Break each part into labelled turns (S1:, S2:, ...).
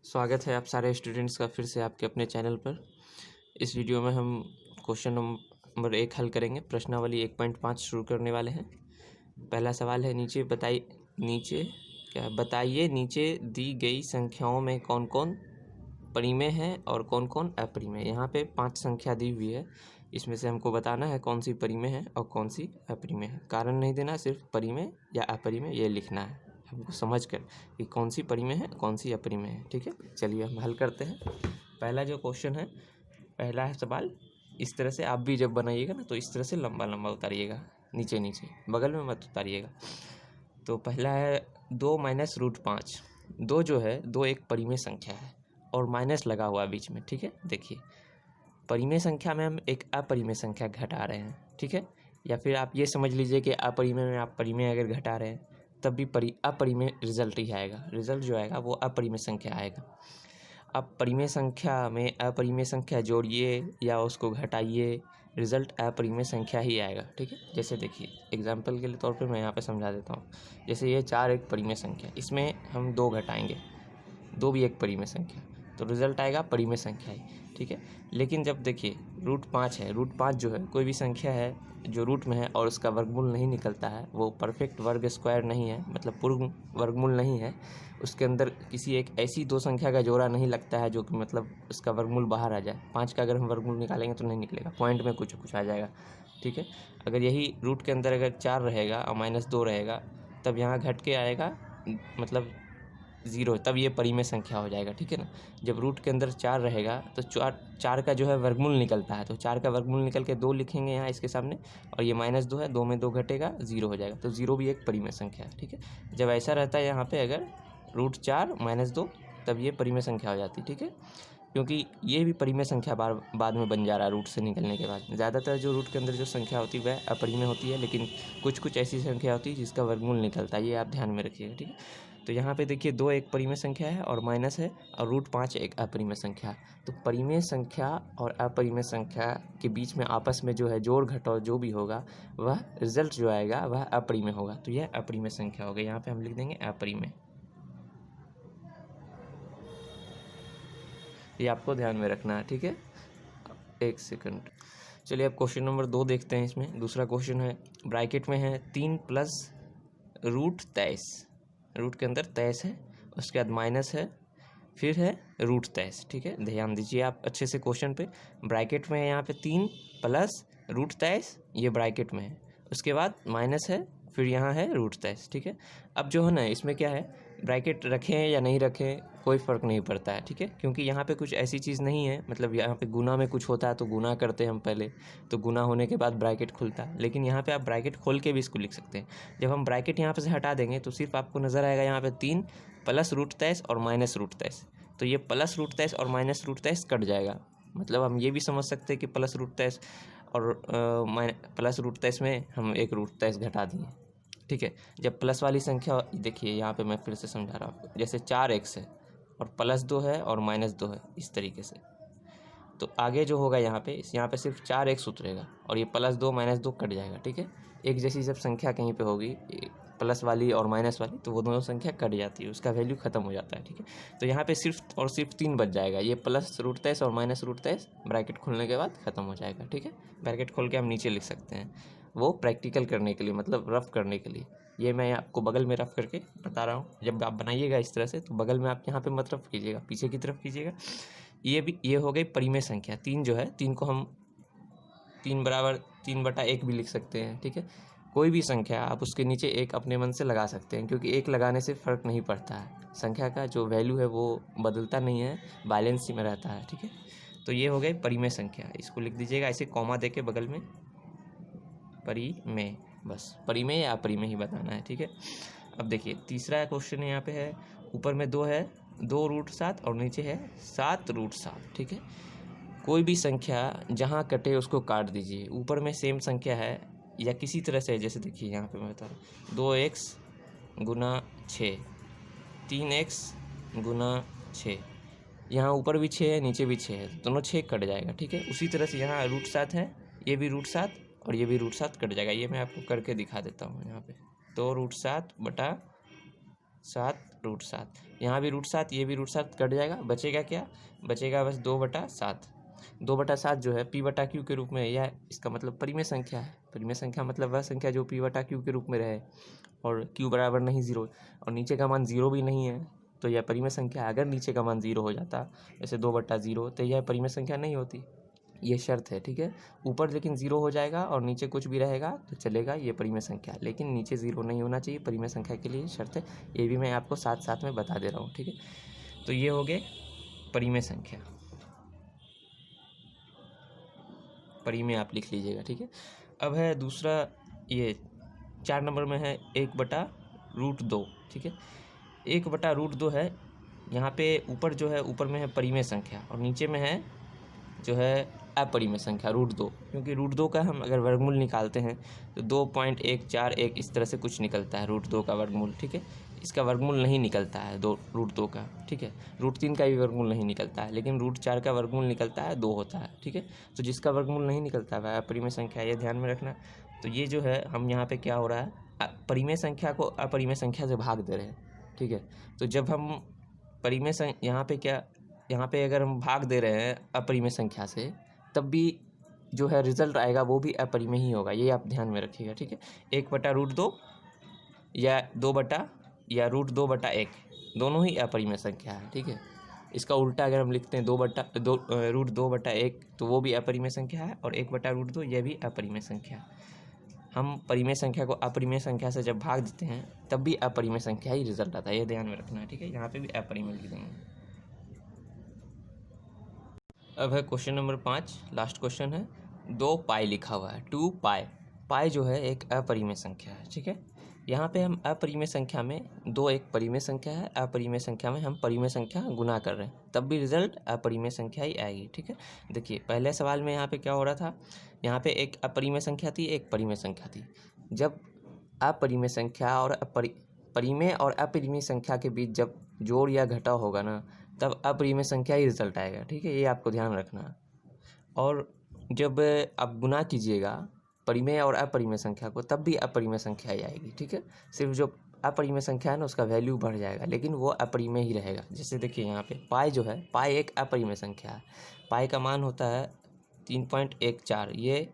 S1: स्वागत है आप सारे स्टूडेंट्स का फिर से आपके अपने चैनल पर। इस वीडियो में हम क्वेश्चन नंबर 1 हल करेंगे। प्रश्नावली 1.5 शुरू करने वाले हैं। पहला सवाल है बताइए नीचे दी गई संख्याओं में कौन कौन परिमेय है और कौन कौन अपरिमेय। यहाँ पे 5 संख्या दी हुई है, इसमें से हमको बताना है कौन सी परिमेय है और कौन सी अपरिमेय है। कारण नहीं देना, सिर्फ परिमेय या अपरिमेय ये लिखना है हमको समझ कर कि कौन सी परिमेय है कौन सी अपरिमेय है। ठीक है, चलिए हम हल करते हैं। पहला जो क्वेश्चन है, पहला है सवाल, इस तरह से आप भी जब बनाइएगा ना तो इस तरह से लंबा लंबा उतारिएगा, नीचे नीचे, बगल में मत उतारिएगा। तो पहला है 2 माइनस रूट 5। 2 जो है, 2 एक परिमेय संख्या है और माइनस लगा हुआ बीच में। ठीक है, देखिए परिमेय संख्या में हम एक अपरिमेय संख्या घटा रहे हैं। ठीक है, या फिर आप ये समझ लीजिए कि अपरिमेय में आप परिमेय अगर घटा रहे हैं तब भी अपरिमेय रिजल्ट ही आएगा। रिजल्ट जो आएगा वो अपरिमेय संख्या आएगा। अब परिमेय संख्या में अपरिमेय संख्या जोड़िए या उसको घटाइए, रिजल्ट अपरिमेय संख्या ही आएगा। ठीक है, जैसे देखिए एग्जाम्पल के लिए तौर पे मैं यहाँ पे समझा देता हूँ। जैसे ये 4 एक परिमेय संख्या, इसमें हम 2 घटाएंगे, 2 भी एक परिमेय संख्या, तो रिजल्ट आएगा परिमेय संख्या ही। ठीक है, लेकिन जब देखिए रूट 5 है, रूट 5 जो है कोई भी संख्या है जो रूट में है और उसका वर्गमूल नहीं निकलता है, वो परफेक्ट वर्ग स्क्वायर नहीं है, मतलब पूर्ण वर्गमूल नहीं है। उसके अंदर किसी एक ऐसी 2 संख्या का जोड़ा नहीं लगता है जो कि मतलब उसका वर्गमूल बाहर आ जाए। 5 का अगर हम वर्गमूल निकालेंगे तो नहीं निकलेगा, पॉइंट में कुछ आ जाएगा। ठीक है, अगर यही रूट के अंदर अगर 4 रहेगा और -2 रहेगा, तब यहाँ घट के आएगा, मतलब 0, तब ये परिमेय संख्या हो जाएगा। ठीक है ना, जब रूट के अंदर 4 रहेगा तो 4 का जो है वर्गमूल निकलता है, तो 4 का वर्गमूल निकल के 2 लिखेंगे यहाँ इसके सामने, और ये -2 है, 2 में 2 घटेगा, 0 हो जाएगा, तो 0 भी एक परिमेय संख्या है। ठीक है, जब ऐसा रहता है यहाँ पे अगर रूट 4 -2, तब ये परिमेय संख्या हो जाती है। ठीक है, क्योंकि ये भी परिमेय संख्या बाद में बन जा रहा है रूट से निकलने के बाद। ज़्यादातर जो रूट के अंदर जो संख्या होती है वह अपरिमेय होती है, लेकिन कुछ ऐसी संख्या होती है जिसका वर्गमूल निकलता है, ये आप ध्यान में रखिएगा। ठीक है, तो यहाँ पे देखिए 2 एक परिमेय संख्या है और माइनस है, और रूट 5 एक अपरिमेय संख्या है। तो परिमेय संख्या और अपरिमेय संख्या के बीच में आपस में जो है जोड़ घटाव जो भी होगा, वह रिजल्ट जो आएगा वह अपरिमेय होगा। तो यह अपरिमेय संख्या हो गई, यहाँ पे हम लिख देंगे अपरिमेय। ये आपको ध्यान में रखना है। ठीक है, एक सेकंड, चलिए अब क्वेश्चन नंबर 2 देखते हैं। इसमें दूसरा क्वेश्चन है, ब्रैकेट में है 3 + रूट 23। रूट के अंदर 23 है, उसके बाद माइनस है, फिर है रूट 23। ठीक है, ध्यान दीजिए आप अच्छे से क्वेश्चन पे। ब्रैकेट में है यहाँ पे 3 + रूट 23, ये ब्रैकेट में है, उसके बाद माइनस है, फिर यहाँ है रूट 23। ठीक है, अब जो है ना इसमें क्या है, ब्रैकेट रखें या नहीं रखें कोई फ़र्क नहीं पड़ता है। ठीक है, क्योंकि यहाँ पे कुछ ऐसी चीज़ नहीं है, मतलब यहाँ पे गुना में कुछ होता है तो गुना करते हैं हम पहले, तो गुना होने के बाद ब्रैकेट खुलता है, लेकिन यहाँ पे आप ब्रैकेट खोल के भी इसको लिख सकते हैं। जब हम ब्रैकेट यहाँ पे से हटा देंगे तो सिर्फ आपको नज़र आएगा यहाँ पे 3 + रूट 23 और माइनस रूट 23। तो ये प्लस रूट 23 और माइनस रूट 23 कट जाएगा। मतलब हम ये भी समझ सकते हैं कि प्लस रूट 23 और प्लस रूट 23 में हम एक रूट 23 घटा दिए। ठीक है, जब प्लस वाली संख्या, देखिए यहाँ पे मैं फिर से समझा रहा हूँ आपको, जैसे 4x है और +2 है और -2 है, इस तरीके से, तो आगे जो होगा यहाँ पे सिर्फ 4x उतरेगा और ये +2 -2 कट जाएगा। ठीक है, एक जैसी जब संख्या कहीं पे होगी प्लस वाली और माइनस वाली, तो वो दोनों संख्या कट जाती है, उसका वैल्यू खत्म हो जाता है। ठीक है, तो यहाँ पे सिर्फ और सिर्फ 3 बच जाएगा, ये प्लस रूट 23 और माइनस रूट 23 ब्रैकेट खोलने के बाद ख़त्म हो जाएगा। ठीक है, ब्रैकेट खोल के हम नीचे लिख सकते हैं, वो प्रैक्टिकल करने के लिए, मतलब रफ़ करने के लिए। ये मैं आपको बगल में रफ़ करके बता रहा हूँ। जब आप बनाइएगा इस तरह से तो बगल में आप यहाँ पे मत रफ़ कीजिएगा, पीछे की तरफ कीजिएगा। ये हो गई परिमेय संख्या। 3 जो है, 3 को हम 3 बराबर 3/1 भी लिख सकते हैं। ठीक है, कोई भी संख्या आप उसके नीचे 1 अपने मन से लगा सकते हैं, क्योंकि 1 लगाने से फ़र्क नहीं पड़ता है, संख्या का जो वैल्यू है वो बदलता नहीं है, बैलेंस ही में रहता है। ठीक है, तो ये हो गई परिमेय संख्या, इसको लिख दीजिएगा ऐसे कॉमा दे के बगल में, परिमेय, बस परिमेय या अपरिमेय ही बताना है। ठीक है, अब देखिए तीसरा क्वेश्चन यहाँ पे है, ऊपर में 2 है, 2 रूट 7 और नीचे है 7 रूट 7। ठीक है, कोई भी संख्या जहाँ कटे उसको काट दीजिए। ऊपर में सेम संख्या है या किसी तरह से, जैसे देखिए यहाँ पे मैं बता रहा हूँ, 2x × 6, 3x × 6, यहाँ ऊपर भी 6 है नीचे भी 6 है, दोनों 6 कट जाएगा। ठीक है, उसी तरह से यहाँ रूट 7 है, ये भी रूट 7 और ये भी रूट 7 कट जाएगा। ये मैं आपको करके दिखा देता हूँ यहाँ पे, 2 रूट 7 बटा 7√7। यहाँ भी √7, ये भी √7 कट जाएगा, बचेगा क्या? बचेगा बस 2/7। 2/7 जो है p/q के रूप में, यह इसका मतलब परिमेय संख्या है। परिमेय संख्या मतलब वह संख्या जो p/q के रूप में रहे और q बराबर नहीं 0 और नीचे का मान 0 भी नहीं है, तो यह परिमेय संख्या। अगर नीचे का मान 0 हो जाता, जैसे 2/0, तो यह परिमेय संख्या नहीं होती। ये शर्त है, ठीक है। ऊपर लेकिन 0 हो जाएगा और नीचे कुछ भी रहेगा तो चलेगा, ये परिमेय संख्या। लेकिन नीचे 0 नहीं होना चाहिए, परिमेय संख्या के लिए शर्त है। ये भी मैं आपको साथ साथ में बता दे रहा हूँ, ठीक है। तो ये हो गए परिमेय संख्या, परिमेय आप लिख लीजिएगा, ठीक है। अब है दूसरा, ये 4 नंबर में है 1/√2, ठीक है। 1/√2 है। यहाँ पे ऊपर जो है, ऊपर में है परिमेय संख्या और नीचे में है जो है अपरिमेय संख्या √2, क्योंकि √2 का हम अगर वर्गमूल निकालते हैं तो 2.141 इस तरह से कुछ निकलता है √2 का वर्गमूल, ठीक है। इसका वर्गमूल नहीं निकलता है √2 का, ठीक है। √3 का भी वर्गमूल नहीं निकलता है, लेकिन √4 का वर्गमूल निकलता है, 2 होता है, ठीक है। तो जिसका वर्गमूल नहीं निकलता है वह अपरिमेय संख्या, ये ध्यान में रखना। तो ये जो है, हम यहाँ पे क्या हो रहा है, परिमेय संख्या को अपरिमेय संख्या से भाग दे रहे हैं, ठीक है। तो जब हम परिमेय यहाँ पे क्या, यहाँ पे अगर हम भाग दे रहे हैं अपरिमेय संख्या से, तब भी जो है रिजल्ट आएगा वो भी अपरिमेय ही होगा, ये आप ध्यान में रखिएगा, ठीक है। 1/√2 या 2/√2/1 दोनों ही अपरिमेय संख्या है, ठीक है। इसका उल्टा अगर हम लिखते हैं √2/1 तो वो भी अपरिमेय संख्या है, और 1/√2 यह भी अपरिमेय संख्या है। हम परिमेय संख्या को अपरिमेय संख्या से जब भाग देते हैं तब भी अपरिमेय संख्या ही रिजल्ट आता है, ये ध्यान में रखना है, ठीक है। यहाँ पे भी अपरिमेय लिख देंगे। अब है क्वेश्चन नंबर 5, लास्ट क्वेश्चन है। 2 पाई लिखा हुआ है, 2 पाई। पाई जो है एक अपरिमेय संख्या है, ठीक है। यहाँ पे हम अपरिमेय संख्या में 2 एक परिमेय संख्या है, अपरिमेय संख्या में हम परिमेय संख्या गुना कर रहे हैं, तब भी रिजल्ट अपरिमेय संख्या ही आएगी, ठीक है। देखिए पहले सवाल में यहाँ पे क्या हो रहा था, यहाँ पे एक अपरिमेय संख्या थी, एक परिमेय संख्या थी। जब अपरिमेय संख्या और परिमेय और अपरिमेय संख्या के बीच जब जोड़ या घटाव होगा ना, तब अपरिमेय संख्या ही रिजल्ट आएगा, ठीक है। ये आपको ध्यान रखना है। और जब आप गुना कीजिएगा परिमेय और अपरिमेय संख्या को, तब भी अपरिमेय संख्या ही आएगी, ठीक है। सिर्फ जो अपरिमेय संख्या है ना, उसका वैल्यू बढ़ जाएगा, लेकिन वो अपरिमेय ही रहेगा। जैसे देखिए यहाँ पे पाई जो है, पाई एक अपरिमेय संख्या है। पाई का मान होता है 3.14, ये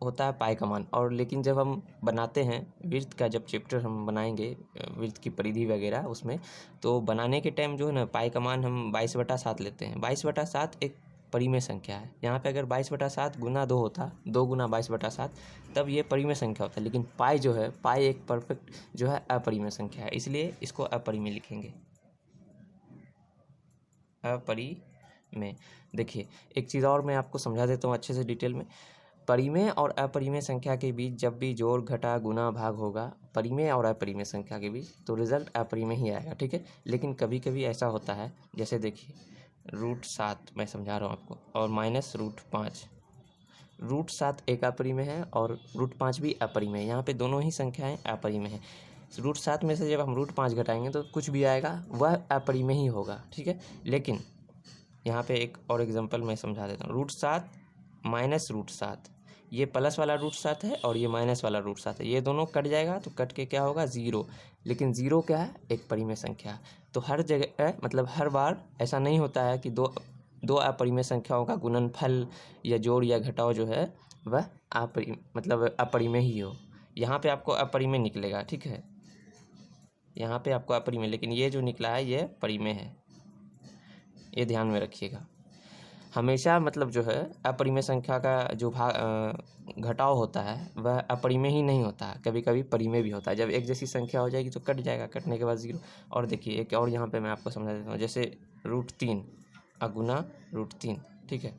S1: होता है पाई का मान। और लेकिन जब हम बनाते हैं वृत्त का, जब चैप्टर हम बनाएंगे वृत्त की परिधि वगैरह, उसमें तो बनाने के टाइम जो है ना, पाई का मान हम 22/7 लेते हैं। 22/7 एक परिमेय संख्या है। यहाँ पे अगर 22/7 गुना 2 होता, 2 गुना 22/7, तब ये परिमेय संख्या होता है। लेकिन पाई जो है, पाई एक परफेक्ट जो है अपरिमेय संख्या है, इसलिए इसको अपरिमेय लिखेंगे, अपरिमेय। देखिए एक चीज़ और मैं आपको समझा देता हूँ अच्छे से डिटेल में। परिमेय और अपरिमेय संख्या के बीच जब भी जोड़ घटा गुना भाग होगा, परिमेय और अपरिमेय संख्या के बीच, तो रिजल्ट अपरिमेय ही आएगा, ठीक है। लेकिन कभी कभी ऐसा होता है, जैसे देखिए √7 मैं समझा रहा हूँ आपको, और -√5। √7 एक अपरिमेय है और √5 भी अपरिमेय है। यहाँ पे दोनों ही संख्याएं अपरिमेय है। √7 में से जब हम √5 घटाएंगे तो कुछ भी आएगा वह अपरिमेय ही होगा, ठीक है। लेकिन यहाँ पे एक और एग्जांपल मैं समझा देता हूँ। √7 -√7, ये प्लस वाला √7 है और ये माइनस वाला √7 है, ये दोनों कट जाएगा तो कट के क्या होगा 0। लेकिन 0 क्या है, एक परिमेय संख्या। तो हर जगह मतलब हर बार ऐसा नहीं होता है कि दो अपरिमेय संख्याओं का गुणनफल या जोड़ या घटाव जो है वह अपरिमेय ही हो। यहाँ पे आपको अपरिमेय निकलेगा, ठीक है। यहाँ पे आपको अपरिमेय, लेकिन ये जो निकला है ये परिमेय है, ये ध्यान में रखिएगा। हमेशा मतलब जो है अपरिमेय संख्या का जो घटाव होता है वह अपरिमेय ही नहीं होता है, कभी कभी परिमेय भी होता है। जब एक जैसी संख्या हो जाएगी तो कट जाएगा, कटने के बाद 0। और देखिए एक और यहाँ पे मैं आपको समझा देता हूँ, जैसे √3 गुना √3, ठीक है।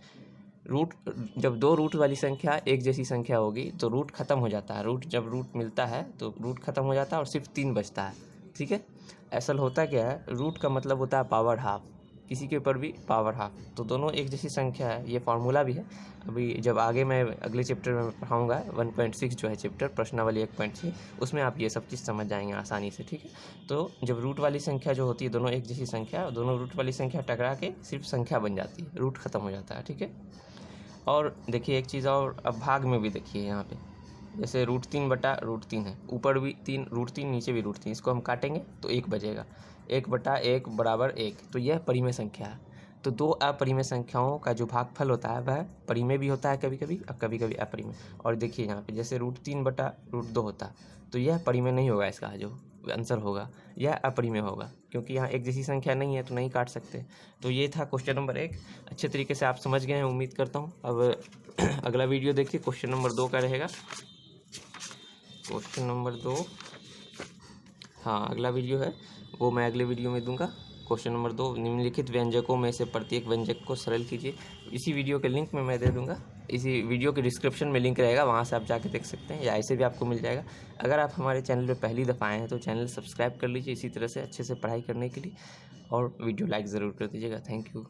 S1: जब 2 रूट वाली संख्या एक जैसी संख्या होगी तो रूट खत्म हो जाता है। जब रूट मिलता है तो रूट खत्म हो जाता है और सिर्फ 3 बचता है, ठीक है। असल होता क्या है, रूट का मतलब होता है पावर हाफ, किसी के ऊपर भी पावर हाफ। तो दोनों एक जैसी संख्या है, ये फार्मूला भी है। अभी जब आगे मैं अगले चैप्टर में पढ़ाऊँगा 1.6 जो है चैप्टर प्रश्नावली 1.6, उसमें आप ये सब चीज़ समझ जाएंगे आसानी से, ठीक है। तो जब रूट वाली संख्या जो होती है, दोनों एक जैसी संख्या, दोनों रूट वाली संख्या टकरा के सिर्फ संख्या बन जाती है, रूट खत्म हो जाता है, ठीक है। और देखिए एक चीज़ और, अब भाग में भी देखिए यहाँ पे जैसे √3/√3 है, ऊपर भी 3 √3, नीचे भी √3, इसको हम काटेंगे तो 1 बचेगा। 1/1 बराबर 1, तो यह परिमेय संख्या है। तो दो अपरिमेय संख्याओं का जो भागफल होता है वह परिमेय भी होता है कभी कभी और कभी कभी अपरिमेय। और देखिए यहाँ पे जैसे √3/√2 होता, तो यह परिमेय नहीं होगा, इसका जो आंसर होगा यह अपरिमेय होगा, क्योंकि यहाँ एक जैसी संख्या नहीं है तो नहीं काट सकते। तो ये था क्वेश्चन नंबर 1। अच्छे तरीके से आप समझ गए हैं उम्मीद करता हूँ। अब अगला वीडियो देखिए, क्वेश्चन नंबर 2 का रहेगा। क्वेश्चन नंबर 2, हाँ अगला वीडियो है वो मैं अगले वीडियो में दूंगा। क्वेश्चन नंबर 2, निम्नलिखित व्यंजकों में से प्रत्येक व्यंजक को सरल कीजिए। इसी वीडियो के लिंक में मैं दे दूंगा, इसी वीडियो के डिस्क्रिप्शन में लिंक रहेगा, वहाँ से आप जाके देख सकते हैं, या ऐसे भी आपको मिल जाएगा। अगर आप हमारे चैनल पर पहली दफ़ा आए हैं तो चैनल सब्सक्राइब कर लीजिए इसी तरह से अच्छे से पढ़ाई करने के लिए, और वीडियो लाइक ज़रूर कर दीजिएगा। Thank you.